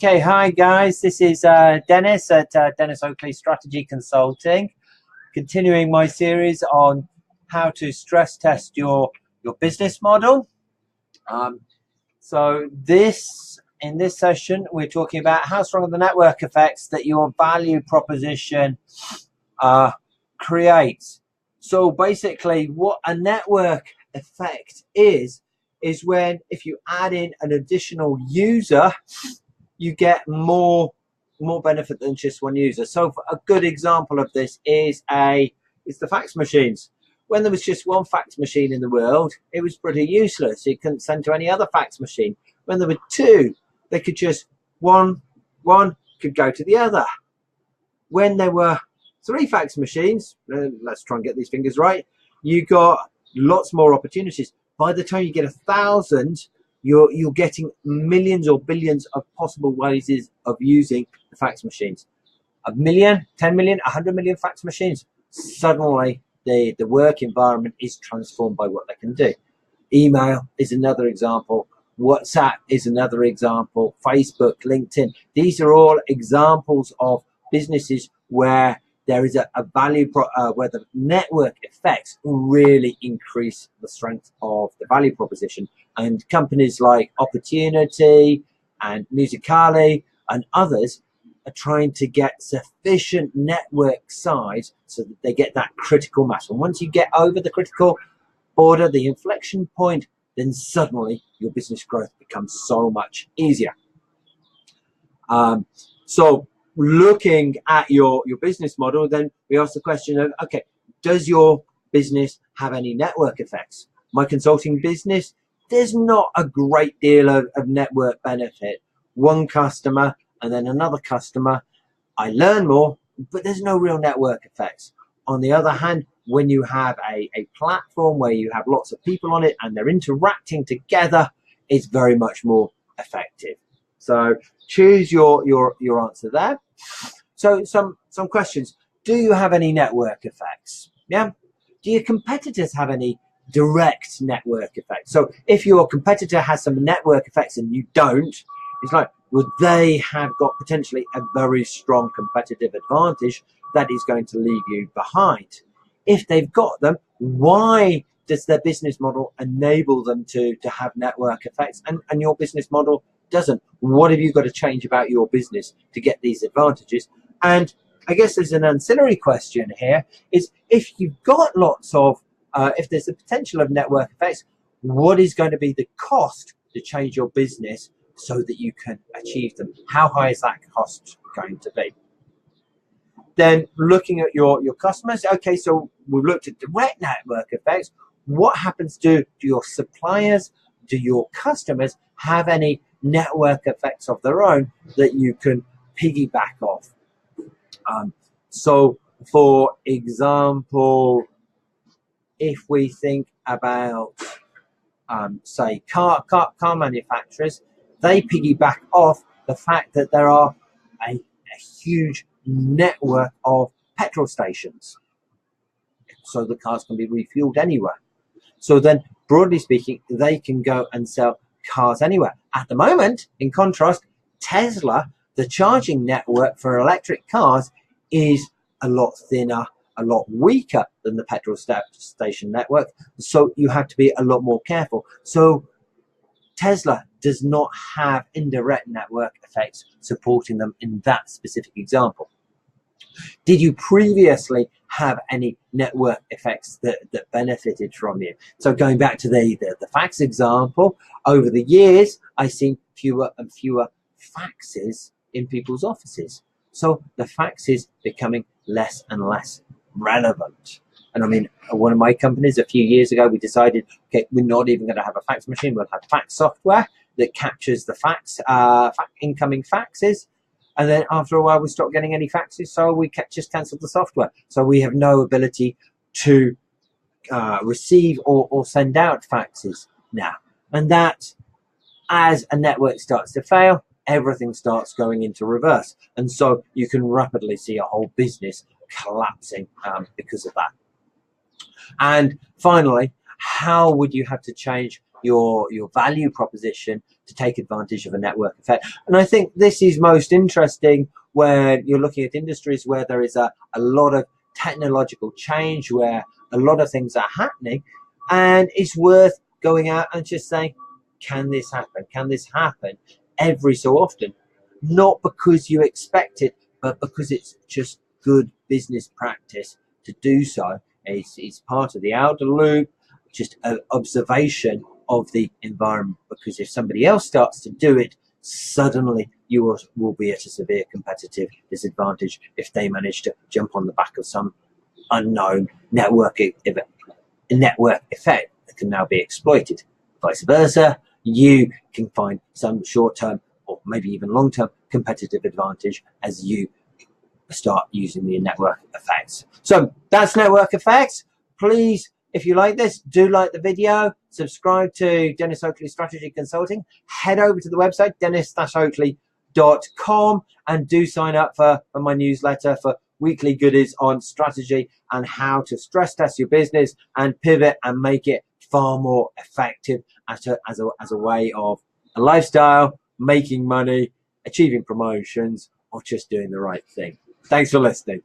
Okay, hi guys, this is Dennis at Denis Oakley Strategy Consulting, continuing my series on how to stress test your business model. So in this session, we're talking about how strong are the network effects that your value proposition creates. So basically, what a network effect is when if you add in an additional user, you get more benefit than just one user. So a good example of this is the fax machines. When there was just one fax machine in the world, it was pretty useless. You couldn't send to any other fax machine. When there were two, they could just one could go to the other. When there were three fax machines, let's try and get these fingers right, you got lots more opportunities. By the time you get 1,000, you're getting millions or billions of possible ways of using the fax machines. 1 million, 10 million, 100 million fax machines. Suddenly, the work environment is transformed by what they can do. Email is another example. WhatsApp is another example. Facebook, LinkedIn. These are all examples of businesses where there is a value, where the network effects really increase the strength of the value proposition. And companies like Opportunity and Musicali and others are trying to get sufficient network size so that they get that critical mass. And once you get over the critical border, the inflection point, then suddenly your business growth becomes so much easier. So looking at your business model, then we ask the question of, okay, does your business have any network effects? My consulting business, there's not a great deal of network benefit. One customer and then another customer, I learn more, but there's no real network effects. On the other hand, when you have a platform where you have lots of people on it and they're interacting together, it's very much more effective. So choose your answer there. So some questions. Do you have any network effects? Yeah. Do your competitors have any direct network effects? So if your competitor has some network effects and you don't, it's like, well, they have got potentially a very strong competitive advantage that is going to leave you behind. If they've got them, why does their business model enable them to have network effects and your business model doesn't? What have you got to change about your business to get these advantages? And I guess there's an ancillary question here, is if you've got lots of, if there's the potential of network effects, what is going to be the cost to change your business so that you can achieve them? How high is that cost going to be? Then looking at your customers, okay, so we've looked at direct network effects. What happens to your suppliers? Do your customers have any network effects of their own that you can piggyback off? So for example, if we think about say car manufacturers, they piggyback off the fact that there are a huge network of petrol stations, so the cars can be refueled anywhere. So then, broadly speaking, they can go and sell cars anywhere. At the moment, in contrast, Tesla, the charging network for electric cars is a lot thinner, a lot weaker than the petrol station network. So you have to be a lot more careful. So Tesla does not have indirect network effects supporting them in that specific example. Did you previously have any network effects that benefited from you? So going back to the fax example, over the years, I've seen fewer and fewer faxes in people's offices. So the fax is becoming less and less relevant. And I mean, one of my companies a few years ago, we decided, okay, we're not even going to have a fax machine. We'll have fax software that captures the incoming faxes. And then after a while, we stopped getting any faxes, so we just cancelled the software. So we have no ability to receive or send out faxes now. And that, as a network starts to fail, everything starts going into reverse. And so you can rapidly see a whole business collapsing because of that. And finally, how would you have to change your value proposition to take advantage of a network effect. And I think this is most interesting when you're looking at industries where there is a lot of technological change, where a lot of things are happening, and it's worth going out and just saying, can this happen? Can this happen every so often? Not because you expect it, but because it's just good business practice to do so. It's part of the outer loop, just an observation of the environment, because if somebody else starts to do it, suddenly you will be at a severe competitive disadvantage if they manage to jump on the back of some unknown network effect that can now be exploited. Vice versa, you can find some short-term or maybe even long-term competitive advantage as you start using the network effects. So that's network effects. Please, if you like this, do like the video, subscribe to Denis Oakley Strategy Consulting, head over to the website denis-oakley.com and do sign up for my newsletter for weekly goodies on strategy and how to stress test your business and pivot and make it far more effective as a way of a lifestyle, making money, achieving promotions, or just doing the right thing. Thanks for listening.